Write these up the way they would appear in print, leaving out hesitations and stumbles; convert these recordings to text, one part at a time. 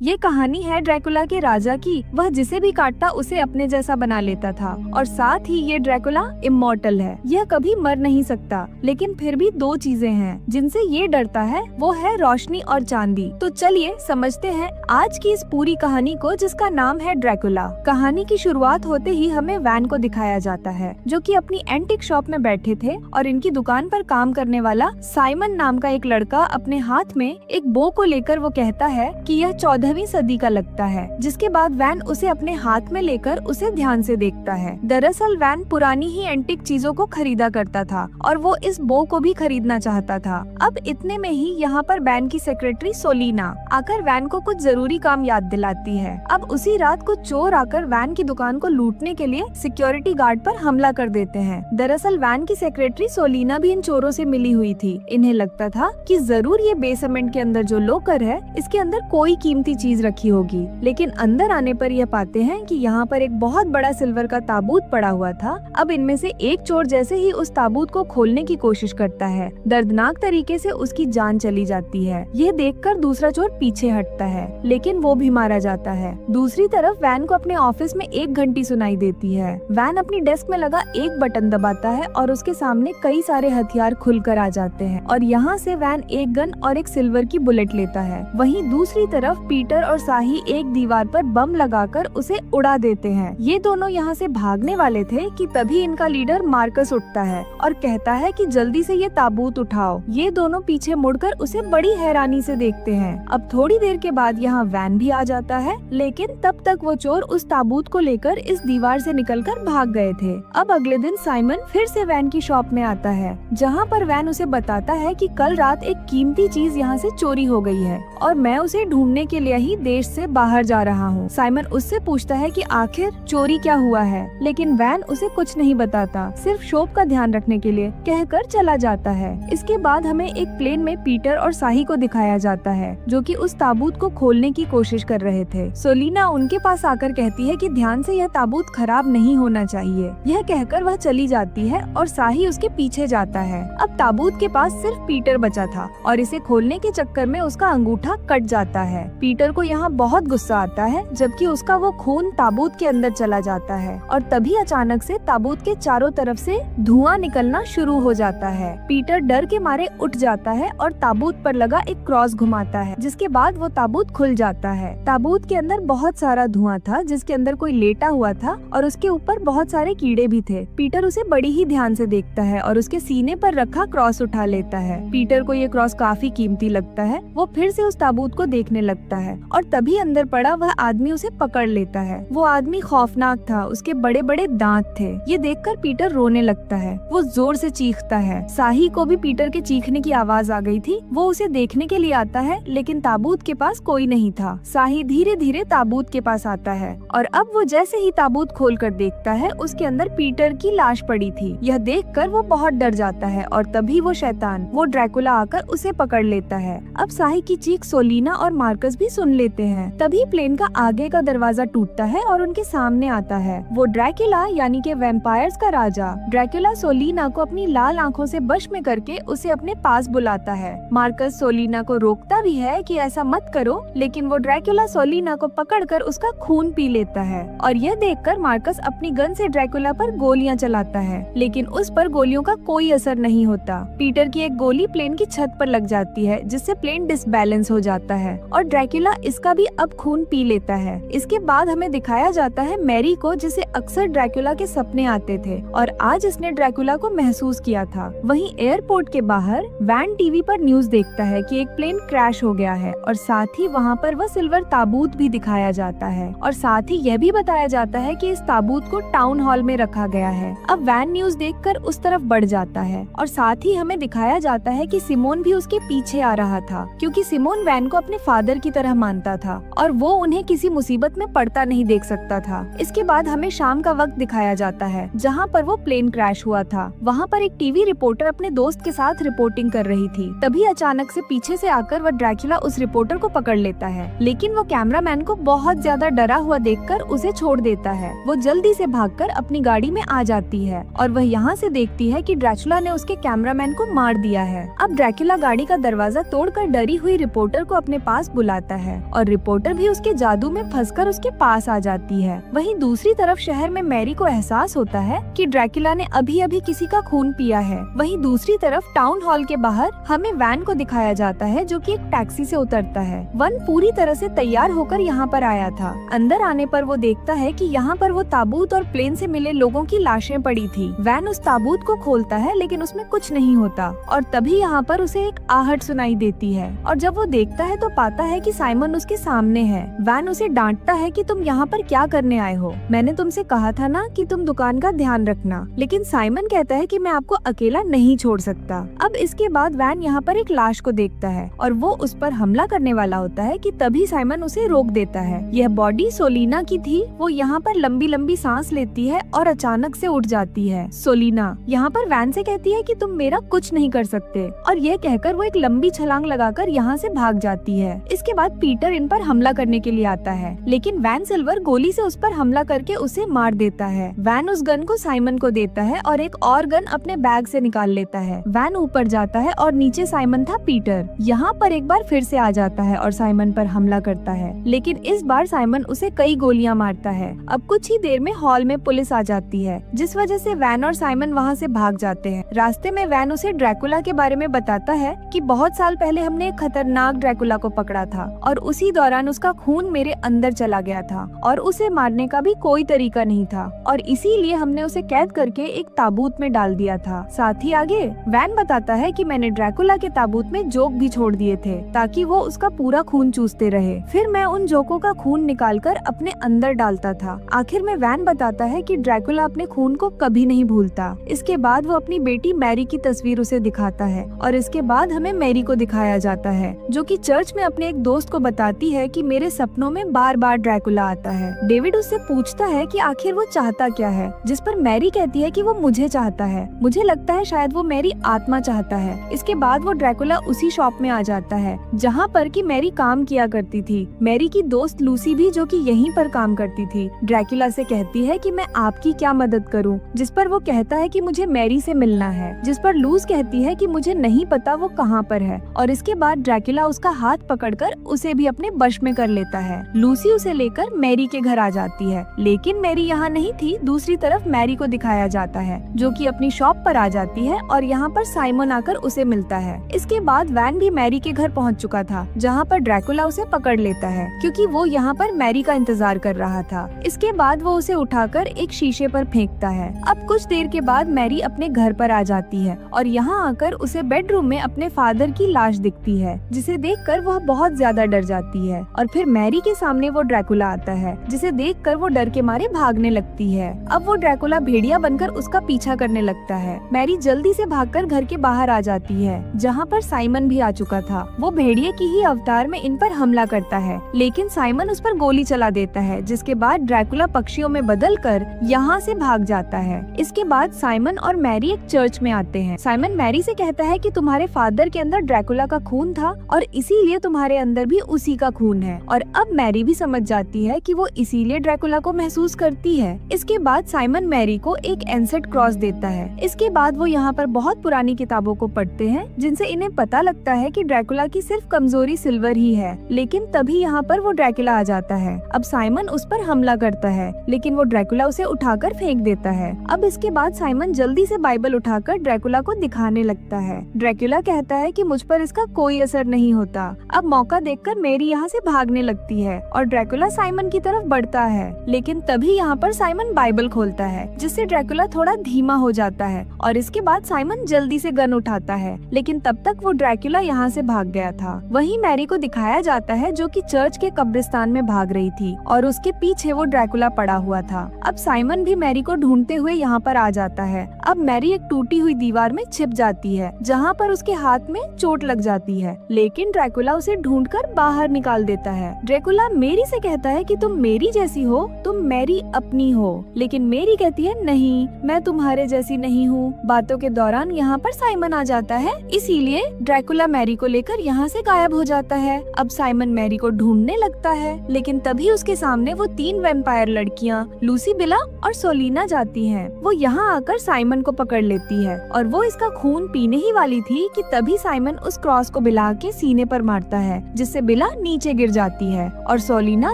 ये कहानी है ड्रैकुला के राजा की। वह जिसे भी काटता उसे अपने जैसा बना लेता था और साथ ही ये ड्रैकुला इमॉर्टल है, यह कभी मर नहीं सकता। लेकिन फिर भी दो चीजें हैं जिनसे ये डरता है, वो है रोशनी और चांदी। तो चलिए समझते हैं आज की इस पूरी कहानी को जिसका नाम है ड्रैकुला। कहानी की शुरुआत होते ही हमें वैन को दिखाया जाता है जो कि अपनी एंटिक शॉप में बैठे थे और इनकी दुकान पर काम करने वाला साइमन नाम का एक लड़का अपने हाथ में एक बो को लेकर वो कहता है कि यह 14वीं सदी का लगता है। जिसके बाद वैन उसे अपने हाथ में लेकर उसे ध्यान से देखता है। दरअसल वैन पुरानी ही एंटिक चीजों को खरीदा करता था और वो इस बो को भी खरीदना चाहता था। अब इतने में ही यहाँ पर वैन की सेक्रेटरी सोलिना आकर वैन को कुछ जरूरी काम याद दिलाती है। अब उसी रात कुछ चोर आकर वैन की दुकान को लूटने के लिए सिक्योरिटी गार्ड पर हमला कर देते हैं। दरअसल वैन की सेक्रेटरी सोलिना भी इन चोरों से मिली हुई थी। इन्हें लगता था कि जरूर ये बेसमेंट के अंदर जो लॉकर है इसके अंदर कोई कीमती चीज रखी होगी। लेकिन अंदर आने पर यह पाते हैं कि यहाँ पर एक बहुत बड़ा सिल्वर का ताबूत पड़ा हुआ था। अब इनमें से एक चोर जैसे ही उस ताबूत को खोलने की कोशिश करता है, दर्दनाक तरीके से उसकी जान चली जाती है। यह देखकर दूसरा चोर पीछे हटता है लेकिन वो भी मारा जाता है। दूसरी तरफ वैन को अपने ऑफिस में एक घंटी सुनाई देती है। वैन अपनी डेस्क में लगा एक बटन दबाता है और उसके सामने कई सारे हथियार खुलकर आ जाते हैं और यहाँ से वैन एक गन और एक सिल्वर की बुलेट लेता है। वहीं दूसरी तरफ पीटर और साही एक दीवार पर बम लगाकर उसे उड़ा देते हैं। ये दोनों यहाँ से भागने वाले थे कि तभी इनका लीडर मार्कस उठता है और कहता है कि जल्दी से ये ताबूत उठाओ। ये दोनों पीछे मुड़कर उसे बड़ी हैरानी से देखते हैं। अब थोड़ी देर के बाद यहाँ वैन भी आ जाता है लेकिन तब तक वो चोर उस ताबूत को लेकर इस दीवार से निकलकर भाग गए थे। अब अगले दिन साइमन फिर से वैन की शॉप में आता है जहाँ पर वैन उसे बताता है कि कल रात एक कीमती चीज यहाँ से चोरी हो गई है और मैं उसे ढूंढने के लिए ही देश से बाहर जा रहा हूँ। साइमन उससे पूछता है कि आखिर चोरी क्या हुआ है, लेकिन वैन उसे कुछ नहीं बताता, सिर्फ शॉप का ध्यान रखने के लिए कहकर चला जाता है। इसके बाद हमें एक प्लेन में पीटर और साही को दिखाया जाता है जो कि उस ताबूत को खोलने की कोशिश कर रहे थे। सोलिना उनके पास आकर कहती है कि ध्यान से यह ताबूत खराब नहीं होना चाहिए। यह कहकर वह चली जाती है और साही उसके पीछे जाता है। अब ताबूत के पास सिर्फ पीटर बचा था और इसे खोलने के चक्कर में उसका अंगूठा कट जाता है। पीटर को यहाँ बहुत गुस्सा आता है जबकि उसका वो खून ताबूत के अंदर चला जाता है और तभी अचानक से ताबूत के चारों तरफ से धुआं निकलना शुरू हो जाता है। पीटर डर के मारे उठ जाता है और ताबूत पर लगा एक क्रॉस घुमाता है जिसके बाद वो ताबूत खुल जाता है। ताबूत के अंदर बहुत सारा धुआं था जिसके अंदर कोई लेटा हुआ था और उसके ऊपर बहुत सारे कीड़े भी थे। पीटर उसे बड़ी ही ध्यान से देखता है और उसके सीने पर रखा क्रॉस उठा लेता है। पीटर को ये क्रॉस काफी कीमती लगता है। वो फिर से उस ताबूत को देखने लगता है और तभी अंदर पड़ा वह आदमी उसे पकड़ लेता है। वो आदमी खौफनाक था, उसके बड़े बड़े दांत थे। ये देखकर पीटर रोने लगता है। वो जोर से चीखता है। साही को भी पीटर के चीखने की आवाज आ गई थी। वो उसे देखने के लिए आता है लेकिन ताबूत के पास कोई नहीं था। साही धीरे धीरे ताबूत के पास आता है और अब वो जैसे ही ताबूत खोल कर देखता है उसके अंदर पीटर की लाश पड़ी थी। यह देखकर वो बहुत डर जाता है और तभी वो शैतान वो ड्रैकुला आकर उसे पकड़ लेता है। अब साही की चीख सोलिना और मार्कस भी सुन लेते हैं। तभी प्लेन का आगे का दरवाजा टूटता है और उनके सामने आता है वो ड्रैकुला यानी कि वैम्पायर्स का राजा। ड्रैकुला सोलिना को अपनी लाल आंखों से वश में करके उसे अपने पास बुलाता है। मार्कस सोलिना को रोकता भी है कि ऐसा मत करो, लेकिन वो ड्रैकुला सोलिना को पकड़कर उसका खून पी लेता है और यह देखकर मार्कस अपनी गन से ड्रैकुला पर गोलियां चलाता है लेकिन उस पर गोलियों का कोई असर नहीं होता। पीटर की एक गोली प्लेन की छत पर लग जाती है जिससे प्लेन डिसबैलेंस हो जाता है और ड्रैकुला इसका भी अब खून पी लेता है। इसके बाद हमें दिखाया जाता है मैरी को जिसे अक्सर ड्रैकुला के सपने आते थे और आज इसने ड्रैकुला को महसूस किया था। वहीं एयरपोर्ट के बाहर वैन टीवी पर न्यूज देखता है कि एक प्लेन क्रैश हो गया है और साथ ही वहाँ पर वह सिल्वर ताबूत भी दिखाया जाता है और साथ ही यह भी बताया जाता है कि इस ताबूत को टाउन हॉल में रखा गया है। अब वैन न्यूज देखकर उस तरफ बढ़ जाता है और साथ ही हमें दिखाया जाता है कि सिमोन भी उसके पीछे आ रहा था क्योंकि सिमोन वैन को अपने फादर की तरह मानता था और वो उन्हें किसी मुसीबत में पड़ता नहीं देख सकता था। इसके बाद हमें शाम का वक्त दिखाया जाता है जहाँ पर वो प्लेन क्रैश हुआ था। वहाँ पर एक टीवी रिपोर्टर अपने दोस्त के साथ रिपोर्टिंग कर रही थी। तभी अचानक से पीछे से आकर वह ड्रैकुला उस रिपोर्टर को पकड़ लेता है लेकिन वो कैमरामैन को बहुत ज्यादा डरा हुआ देखकर उसे छोड़ देता है। वो जल्दी से भागकर अपनी गाड़ी में आ जाती है और वह यहाँ से देखती है कि ड्रैकुला ने उसके कैमरामैन को मार दिया है। अब ड्रैकुला गाड़ी का दरवाजा तोड़कर डरी हुई रिपोर्टर को अपने पास बुलाता है है और रिपोर्टर भी उसके जादू में फंसकर उसके पास आ जाती है। वहीं दूसरी तरफ शहर में मैरी को एहसास होता है कि ड्रैकुला ने अभी अभी किसी का खून पिया है। वहीं दूसरी तरफ टाउन हॉल के बाहर हमें वैन को दिखाया जाता है जो कि एक टैक्सी से उतरता है। वन पूरी तरह से तैयार होकर यहाँ पर आया था। अंदर आने पर वो देखता है कि यहाँ पर वो ताबूत और प्लेन से मिले लोगों की लाशें पड़ी थी। वैन उस ताबूत को खोलता है लेकिन उसमें कुछ नहीं होता और तभी यहाँ पर उसे एक आहट सुनाई देती है और जब वो देखता है तो पाता है कि साइमन उसके सामने है। वैन उसे डांटता है कि तुम यहाँ पर क्या करने आए हो? मैंने तुमसे कहा था ना कि तुम दुकान का ध्यान रखना। लेकिन साइमन कहता है कि मैं आपको अकेला नहीं छोड़ सकता। अब इसके बाद वैन यहाँ पर एक लाश को देखता है और वो उस पर हमला करने वाला होता है कि तभी साइमन उसे रोक देता है। यह बॉडी सोलिना की थी। वो यहाँ पर लंबी लंबी सांस लेती है और अचानक से उठ जाती है। सोलिना यहाँ पर वैन से कहती है कि तुम मेरा कुछ नहीं कर सकते और यह कहकर वो एक लंबी छलांग लगाकर यहाँ से भाग जाती है। इसके बाद पीटर इन पर हमला करने के लिए आता है लेकिन वैन सिल्वर गोली से उस पर हमला करके उसे मार देता है। वैन उस गन को साइमन को देता है और एक और गन अपने बैग से निकाल लेता है। वैन ऊपर जाता है और नीचे साइमन था। पीटर यहाँ पर एक बार फिर से आ जाता है और साइमन पर हमला करता है लेकिन इस बार साइमन उसे कई गोलियां मारता है। अब कुछ ही देर में हॉल में पुलिस आ जाती है जिस वजह से वैन और साइमन वहाँ से भाग जाते हैं। रास्ते में वैन उसे ड्रैकुला के बारे में बताता है कि बहुत साल पहले हमने एक खतरनाक ड्रैकुला को पकड़ा था और उसी दौरान उसका खून मेरे अंदर चला गया था और उसे मारने का भी कोई तरीका नहीं था और इसीलिए हमने उसे कैद करके एक ताबूत में डाल दिया था। साथ ही आगे वैन बताता है कि मैंने ड्रैकुला के ताबूत में जोक भी छोड़ दिए थे ताकि वो उसका पूरा खून चूसते रहे। फिर मैं उन जोकों का खून निकालकर अपने अंदर डालता था। आखिर में वैन बताता है कि ड्रैकुला अपने खून को कभी नहीं भूलता। इसके बाद वो अपनी बेटी मैरी की तस्वीर उसे दिखाता है और इसके बाद हमें मैरी को दिखाया जाता है जो कि चर्च में अपने एक दोस्त को बताती है कि मेरे सपनों में बार बार ड्रैकुला आता है। डेविड उससे पूछता है कि आखिर वो चाहता क्या है, जिस पर मैरी कहती है कि वो मुझे चाहता है। मुझे लगता है शायद वो मेरी आत्मा चाहता है। इसके बाद वो ड्रैकुला उसी शॉप में आ जाता है जहाँ पर कि मैरी काम किया करती थी। मैरी की दोस्त लूसी भी जो कि यहीं पर काम करती थी ड्रैकुला से कहती है कि मैं आपकी क्या मदद करूं, जिस पर वो कहता है कि मुझे मैरी से मिलना है, जिस पर लूस कहती है कि मुझे नहीं पता वो कहाँ पर है और इसके बाद ड्रैकुला उसका हाथ पकड़कर उसे भी अपने वश में कर लेता है। लूसी उसे लेकर मैरी के घर आ जाती है लेकिन मैरी यहाँ नहीं थी। दूसरी तरफ मैरी को दिखाया जाता है जो कि अपनी शॉप पर आ जाती है और यहाँ पर साइमन आकर उसे मिलता है। इसके बाद वैन भी मैरी के घर पहुँच चुका था जहाँ पर ड्रैकुला उसे पकड़ लेता है क्योंकि वो यहाँ पर मैरी का इंतजार कर रहा था। इसके बाद वो उसे उठाकर एक शीशे पर फेंकता है। अब कुछ देर के बाद मैरी अपने घर पर आ जाती है और यहाँ आकर उसे बेडरूम में अपने फादर की लाश दिखती है जिसे देखकर वह बहुत ज्यादा डर जाती है और फिर मैरी के सामने वो ड्रैकुला आता है जिसे देखकर वो डर के मारे भागने लगती है। अब वो ड्रैकुला भेड़िया बनकर उसका पीछा करने लगता है। मैरी जल्दी से भागकर घर के बाहर आ जाती है जहाँ पर साइमन भी आ चुका था। वो भेड़िए की ही अवतार में इन पर हमला करता है लेकिन साइमन उस पर गोली चला देता है जिसके बाद ड्रैकुला पक्षियों में बदलकर यहाँ से भाग जाता है। इसके बाद साइमन और मैरी एक चर्च में आते हैं। साइमन मैरी से कहता है कि तुम्हारे फादर के अंदर ड्रैकुला का खून था और इसीलिए तुम्हारे अंदर भी उसी का खून है और अब मैरी भी समझ जाती है कि वो इसीलिए ड्रैकुला को महसूस करती है। इसके बाद साइमन मैरी को एक एनसेट क्रॉस देता है। इसके बाद वो यहाँ पर बहुत पुरानी किताबों को पढ़ते हैं जिनसे इन्हें पता लगता है कि ड्रैकुला की सिर्फ कमजोरी सिल्वर ही है। लेकिन तभी यहाँ पर वो ड्रैकुला आ जाता है। अब साइमन उस पर हमला करता है लेकिन वो ड्रैकुला उसे उठाकर फेंक देता है। अब इसके बाद साइमन जल्दी से बाइबल उठाकर ड्रैकुला को दिखाने लगता है। ड्रैकुला कहता है कि मुझ पर इसका कोई असर नहीं होता। अब मौका देखकर मैरी यहाँ से भागने लगती है और ड्रैकुला साइमन की तरफ बढ़ता है लेकिन तभी यहाँ पर साइमन बाइबल खोलता है जिससे ड्रैकुला थोड़ा धीमा हो जाता है और इसके बाद साइमन जल्दी से गन उठाता है लेकिन तब तक वो ड्रैकुला यहाँ से भाग गया था। वहीं मैरी को दिखाया जाता है जो कि चर्च के कब्रिस्तान में भाग रही थी और उसके पीछे वो ड्रैकुला पड़ा हुआ था। अब साइमन भी मैरी को ढूंढते हुए यहाँ पर आ जाता है। अब मैरी एक टूटी हुई दीवार में छिप जाती है जहाँ पर उसके हाथ में चोट लग जाती है लेकिन ड्रैकुला उसे ढूंढकर बाहर निकाल देता है। ड्रैकुला मैरी से कहता है कि तुम मेरी जैसी हो, तुम मैरी अपनी हो, लेकिन मैरी कहती है नहीं, मैं तुम्हारे जैसी नहीं हूँ। बातों के दौरान यहाँ पर साइमन आ जाता है इसीलिए ड्रैकुला मैरी को लेकर यहाँ से गायब हो जाता है। अब साइमन मैरी को ढूंढने लगता है लेकिन तभी उसके सामने वो 3 वैम्पायर लड़कियाँ लूसी, बिला और सोलिना जाती हैं। वो यहाँ आकर साइमन को पकड़ लेती है और वो इसका खून पीने ही वाली थी कि तभी साइमन उस क्रॉस को बिला के सीने पर मारता है जिससे बिला नीचे गिर जाती है और सोलिना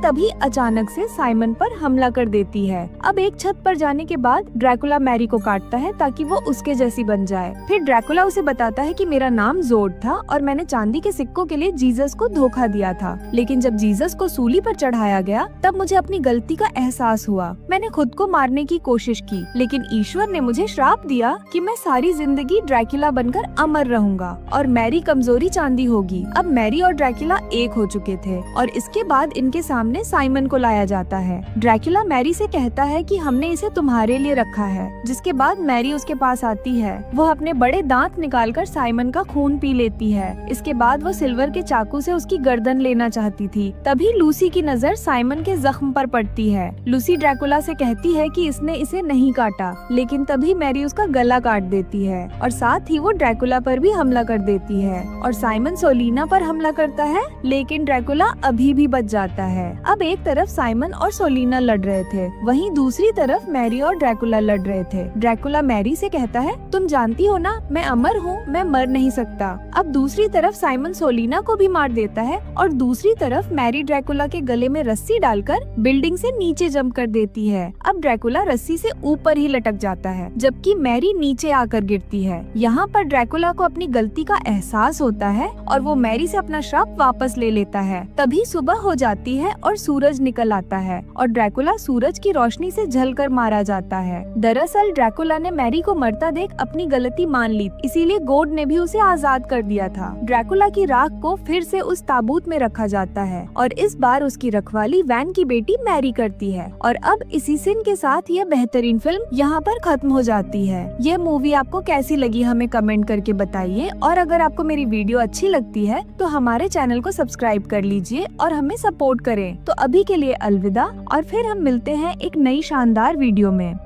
तभी अचानक से साइमन पर हमला कर देती है। अब एक छत पर जाने के बाद ड्रैकुला मैरी को काटता है ताकि वो उसके जैसी बन जाए। फिर ड्रैकुला उसे बताता है कि मेरा नाम जोड था और मैंने चांदी के सिक्कों के लिए जीसस को धोखा दिया था, लेकिन जब जीसस को सूली पर चढ़ाया गया तब मुझे अपनी गलती का एहसास हुआ। मैंने खुद को मारने की कोशिश की, लेकिन ईश्वर ने मुझे श्राप दिया कि मैं सारी जिंदगी ड्रैकुला बनकर अमर रहूंगा और मैरी कमजोरी चांदी होगी। अब मैरी और ड्रैकुला एक हो चुके थे और इसके बाद इनके सामने साइमन को लाया जाता है। ड्रैकुला मैरी से कहता है कि हमने इसे तुम्हारे लिए रखा है, जिसके बाद मैरी उसके पास आती है। वह अपने बड़े दांत निकालकर साइमन का खून पी लेती है। इसके बाद वो सिल्वर के चाकू से उसकी गर्दन लेना चाहती थी। तभी लूसी की नजर साइमन के जख्म पर पड़ती है। लूसी ड्रैकुला से कहती है कि इसने इसे नहीं काटा, लेकिन तभी मैरी उसका गला काट देती है और साथ ही वो ड्रैकुला पर भी हमला कर देती है और साइमन सोलिना पर हमला करता है, लेकिन ड्रैकुला अभी भी बच जाता है। अब एक तरफ साइमन और सोलिना लड़ रहे थे, वहीं दूसरी तरफ मैरी और ड्रैकुला लड़ रहे थे। ड्रैकुला मैरी से कहता है, तुम जानती हो ना मैं अमर हूँ, मैं मर नहीं सकता। अब दूसरी तरफ साइमन सोलिना को भी मार देता है और दूसरी तरफ मैरी ड्रैकुला के गले में रस्सी डालकर बिल्डिंग से नीचे जंप कर देती है। अब ड्रैकुला रस्सी से ऊपर ही लटक जाता है, जबकि मैरी नीचे आकर गिरती है। यहाँ पर ड्रैकुला को अपनी गलती का एहसास होता है और वो मैरी से अपना श्राप वापस ले लेता है। तभी सुबह हो जाती है और सूरज निकल आता है और ड्रैकुला सूरज की रोशनी से जलकर मारा जाता है। दरअसल ड्रैकुला ने मैरी को मरता देख अपनी गलती मान ली, इसीलिए गॉड ने भी उसे आजाद कर दिया था। ड्रैकुला की राख को फिर से उस ताबूत में रखा जाता है और इस बार उसकी रखवाली वैन की बेटी मैरी करती है। और अब इसी सीन के साथ यह बेहतरीन फिल्म यहाँ पर खत्म हो जाती है। यह मूवी आपको कैसी लगी हमें कमेंट करके बताइए और अगर आपको मेरी वीडियो अच्छी लगती है तो हमारे चैनल को सब्सक्राइब कर लीजिए और हमें सपोर्ट करें। तो अभी के लिए अलविदा और फिर हम मिलते हैं एक नई शानदार वीडियो में।